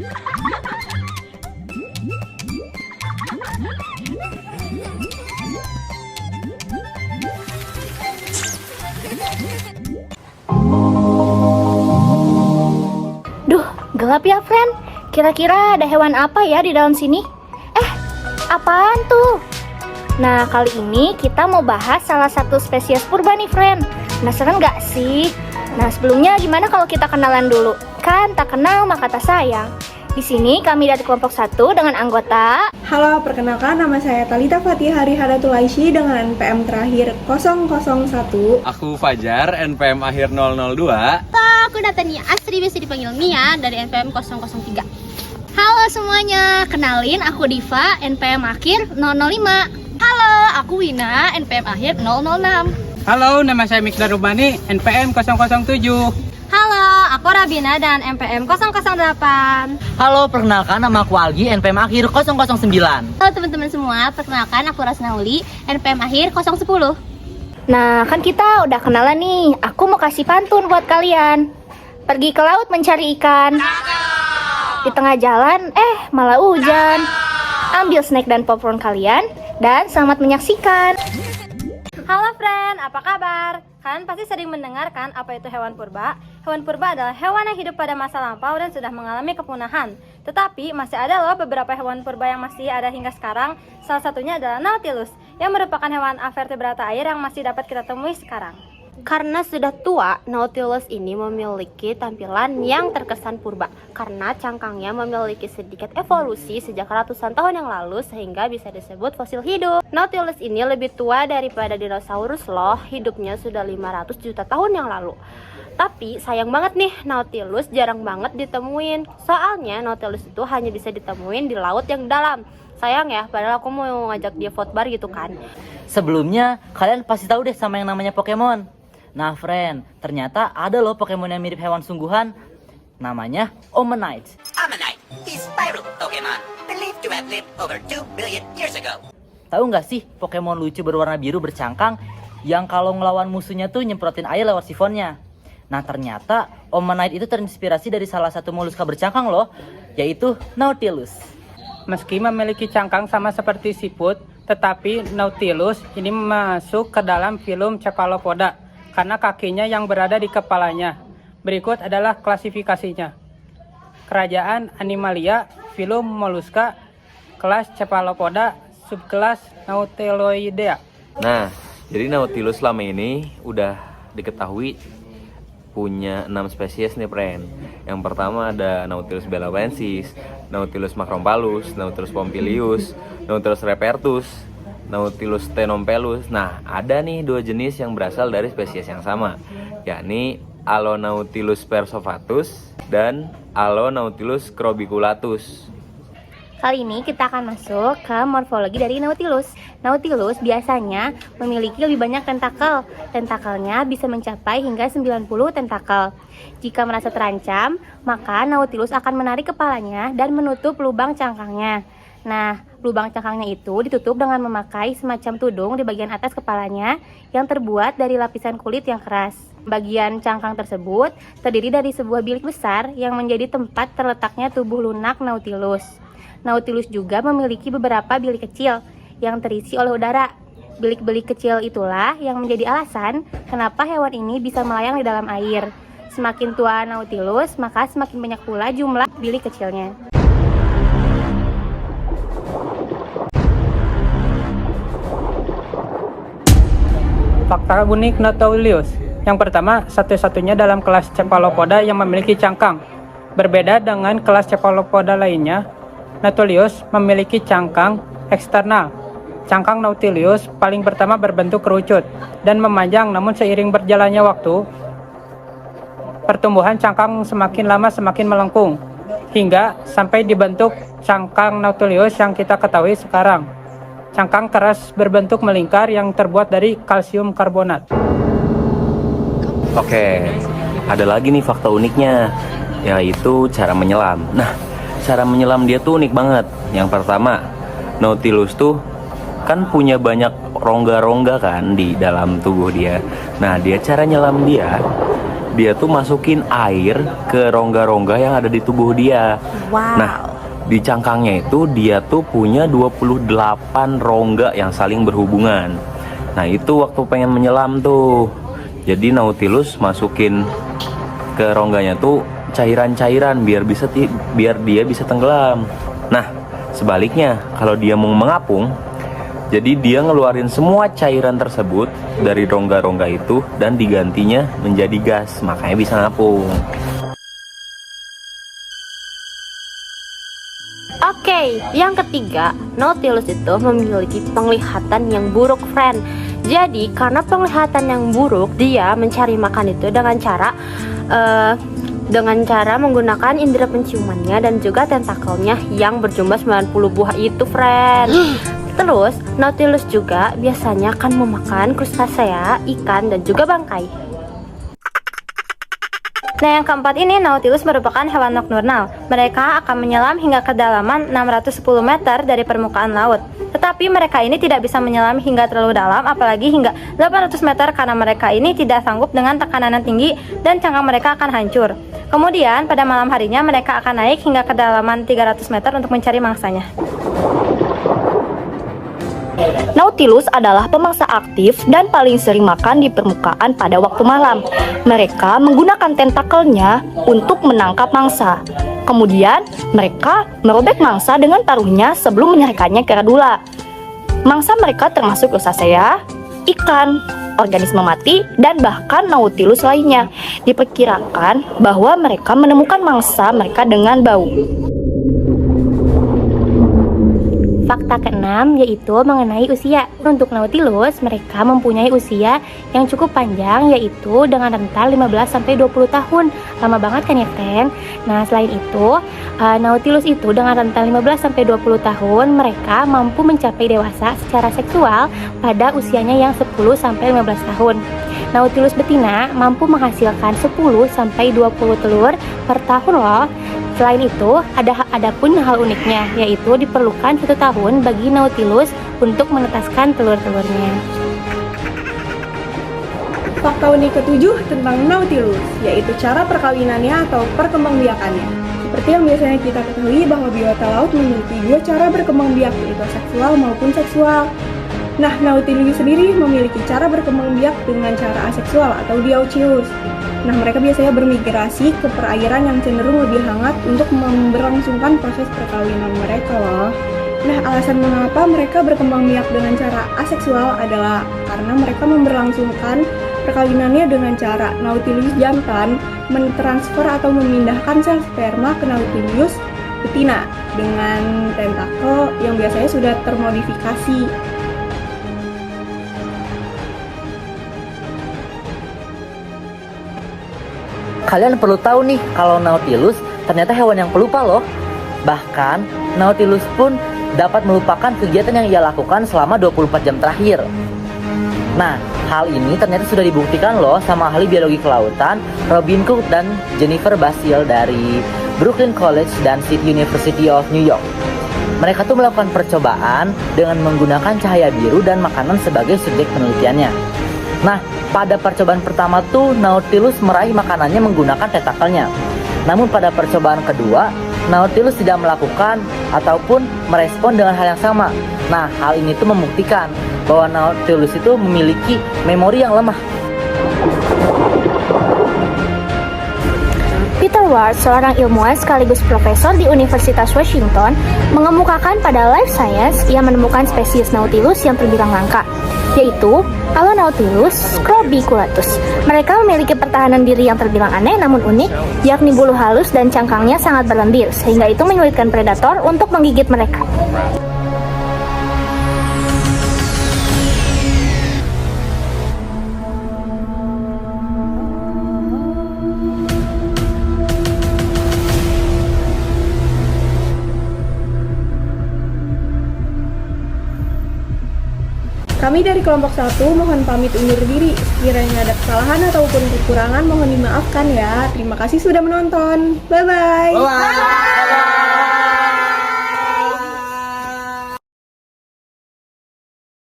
Duh, gelap ya, friend. Kira-kira ada hewan apa ya di dalam sini? Apaan tuh? Nah, kali ini kita mau bahas salah satu spesies purba nih, friend. Penasaran nggak sih? Nah, sebelumnya gimana kalau kita kenalan dulu? Kan tak kenal maka tak sayang. Di sini kami dari kelompok 1 dengan anggota. Halo, perkenalkan nama saya Talita Fatihari Hadatulaishi dengan NPM terakhir 001. Aku Fajar, NPM akhir 002. Aku Natania Astri, biasa dipanggil Mia dari NPM 003. Halo semuanya, kenalin aku Diva, NPM akhir 005. Halo, aku Wina, NPM akhir 006. Halo, nama saya Mikdar Rubani, NPM 007. Halo, aku Rabina dan NPM 008. Halo, perkenalkan nama aku Algi, NPM akhir 009. Halo teman-teman semua, perkenalkan aku Rasnauli, NPM akhir 010. Nah, kan kita udah kenalan nih. Aku mau kasih pantun buat kalian. Pergi ke laut mencari ikan. Di tengah jalan, malah hujan. Ambil snack dan popcorn kalian dan selamat menyaksikan. Halo friend, apa kabar? Kalian pasti sering mendengarkan apa itu hewan purba. Hewan purba adalah hewan yang hidup pada masa lampau dan sudah mengalami kepunahan. Tetapi masih ada loh beberapa hewan purba yang masih ada hingga sekarang. Salah satunya adalah Nautilus, yang merupakan hewan avertebrata air yang masih dapat kita temui sekarang. Karena sudah tua, Nautilus ini memiliki tampilan yang terkesan purba karena cangkangnya memiliki sedikit evolusi sejak ratusan tahun yang lalu sehingga bisa disebut fosil hidup. Nautilus ini lebih tua daripada dinosaurus loh, hidupnya sudah 500 juta tahun yang lalu. Tapi sayang banget nih, Nautilus jarang banget ditemuin. Soalnya Nautilus itu hanya bisa ditemuin di laut yang dalam. Sayang ya, padahal aku mau ngajak dia vote bar gitu kan. Sebelumnya, kalian pasti tahu deh sama yang namanya Pokemon. Nah, friend, ternyata ada loh Pokemon yang mirip hewan sungguhan. Namanya Omanyte. Omanyte, the spiral Pokemon, believed to have lived over 2 billion years ago. Tahu nggak sih Pokemon lucu berwarna biru bercangkang yang kalau ngelawan musuhnya tuh nyemprotin air lewat sifonnya? Nah, ternyata Omanyte itu terinspirasi dari salah satu moluska bercangkang loh, yaitu Nautilus. Meski memiliki cangkang sama seperti siput, tetapi Nautilus ini masuk ke dalam filum Cephalopoda karena kakinya yang berada di kepalanya. Berikut adalah klasifikasinya. Kerajaan Animalia, filum Mollusca, kelas Cephalopoda, subkelas Nautiloidea. Nah, jadi Nautilus selama ini udah diketahui punya 6 spesies nih, friend. Yang pertama ada Nautilus belawensis, Nautilus macrompalus, Nautilus pompilius, Nautilus repertus, Nautilus tenompelus. Nah, ada nih 2 jenis yang berasal dari spesies yang sama, yakni Alonautilus persovatus dan Alonautilus crobiculatus. Kali ini kita akan masuk ke morfologi dari Nautilus. Nautilus biasanya memiliki lebih banyak tentakel. Tentakelnya bisa mencapai hingga 90 tentakel. Jika merasa terancam, maka Nautilus akan menarik kepalanya dan menutup lubang cangkangnya. Nah, lubang cangkangnya itu ditutup dengan memakai semacam tudung di bagian atas kepalanya yang terbuat dari lapisan kulit yang keras. Bagian cangkang tersebut terdiri dari sebuah bilik besar yang menjadi tempat terletaknya tubuh lunak Nautilus. Nautilus juga memiliki beberapa bilik kecil yang terisi oleh udara. Bilik-bilik kecil itulah yang menjadi alasan kenapa hewan ini bisa melayang di dalam air. Semakin tua Nautilus, maka semakin banyak pula jumlah bilik kecilnya. Fakta unik Nautilus. Yang pertama, satu-satunya dalam kelas Cephalopoda yang memiliki cangkang. Berbeda dengan kelas Cephalopoda lainnya, Nautilus memiliki cangkang eksternal. Cangkang Nautilus paling pertama berbentuk kerucut dan memanjang, namun seiring berjalannya waktu, pertumbuhan cangkang semakin lama semakin melengkung, hingga sampai dibentuk cangkang Nautilus yang kita ketahui sekarang. Cangkang keras berbentuk melingkar yang terbuat dari kalsium karbonat. Oke, ada lagi nih fakta uniknya, yaitu cara menyelam. Nah, cara menyelam dia tuh unik banget. Yang pertama, Nautilus tuh kan punya banyak rongga-rongga kan di dalam tubuh dia. Nah, cara nyelam dia dia tuh masukin air ke rongga-rongga yang ada di tubuh dia. Nah, di cangkangnya itu dia tuh punya 28 rongga yang saling berhubungan. Nah, itu waktu pengen menyelam tuh. Jadi Nautilus masukin ke rongganya tuh cairan-cairan biar dia bisa tenggelam. Nah, sebaliknya kalau dia mau mengapung, jadi dia ngeluarin semua cairan tersebut dari rongga-rongga itu dan digantinya menjadi gas, makanya bisa ngapung. Oke, yang ketiga, Nautilus itu memiliki penglihatan yang buruk, friend. Jadi, karena penglihatan yang buruk, dia mencari makan itu dengan cara menggunakan indera penciumannya dan juga tentakelnya yang berjumlah 90 buah itu, friend. Terus, Nautilus juga biasanya akan memakan krustasea, ikan, dan juga bangkai. Nah, yang keempat ini, Nautilus merupakan hewan nokturnal. Mereka akan menyelam hingga kedalaman 610 meter dari permukaan laut. Tetapi mereka ini tidak bisa menyelam hingga terlalu dalam, apalagi hingga 800 meter karena mereka ini tidak sanggup dengan tekanan yang tinggi dan cangkang mereka akan hancur. Kemudian, pada malam harinya mereka akan naik hingga kedalaman 300 meter untuk mencari mangsanya. Nautilus adalah pemangsa aktif dan paling sering makan di permukaan pada waktu malam. Mereka menggunakan tentakelnya untuk menangkap mangsa. Kemudian, mereka merobek mangsa dengan paruhnya sebelum menyerahkannya ke radula. Mangsa mereka termasuk Crustacea, ikan, organisme mati, dan bahkan Nautilus lainnya. Diperkirakan bahwa mereka menemukan mangsa mereka dengan bau. Fakta keenam yaitu mengenai usia. Untuk Nautilus, mereka mempunyai usia yang cukup panjang, yaitu dengan rentang 15-20 tahun. Lama banget kan ya, friend? Nah, selain itu, Nautilus itu dengan rentang 15-20 tahun, mereka mampu mencapai dewasa secara seksual pada usianya yang 10-15 tahun. Nautilus betina mampu menghasilkan 10-20 telur per tahun loh. Selain itu, ada pun hal uniknya, yaitu diperlukan 1 tahun bagi Nautilus untuk menetaskan telur-telurnya. Fakta unik ketujuh tentang Nautilus, yaitu cara perkawinannya atau perkembangbiakannya. Seperti yang biasanya kita ketahui bahwa biota laut memiliki 2 cara berkembang biak, yaitu seksual maupun seksual. Nah, Nautilus sendiri memiliki cara berkembang biak dengan cara aseksual atau dioecious. Nah, mereka biasanya bermigrasi ke perairan yang cenderung lebih hangat untuk memberlangsungkan proses perkawinan mereka loh. Nah, alasan mengapa mereka berkembang biak dengan cara aseksual adalah karena mereka memberlangsungkan perkawinannya dengan cara Nautilus jantan mentransfer atau memindahkan sel sperma ke Nautilus betina dengan tentakel yang biasanya sudah termodifikasi. Kalian perlu tahu nih, kalau Nautilus ternyata hewan yang pelupa loh. Bahkan, Nautilus pun dapat melupakan kegiatan yang ia lakukan selama 24 jam terakhir. Nah, hal ini ternyata sudah dibuktikan loh sama ahli biologi kelautan Robin Cook dan Jennifer Basile dari Brooklyn College dan State University of New York. Mereka tuh melakukan percobaan dengan menggunakan cahaya biru dan makanan sebagai subjek penelitiannya. Nah, pada percobaan pertama tuh Nautilus meraih makanannya menggunakan tentakelnya. Namun pada percobaan kedua, Nautilus tidak melakukan ataupun merespon dengan hal yang sama. Nah, hal ini tuh membuktikan bahwa Nautilus itu memiliki memori yang lemah. Peter Ward, seorang ilmuwan sekaligus profesor di Universitas Washington, mengemukakan pada Life Science ia menemukan spesies Nautilus yang terbilang langka, yaitu Alonautilus scrobiculatus. Mereka memiliki pertahanan diri yang terbilang aneh namun unik, yakni bulu halus dan cangkangnya sangat berlendir, sehingga itu menyulitkan predator untuk menggigit mereka. Kami dari kelompok 1 mohon pamit undur diri. Sekiranya ada kesalahan ataupun kekurangan mohon dimaafkan ya. Terima kasih sudah menonton. Bye-bye. Bye-bye.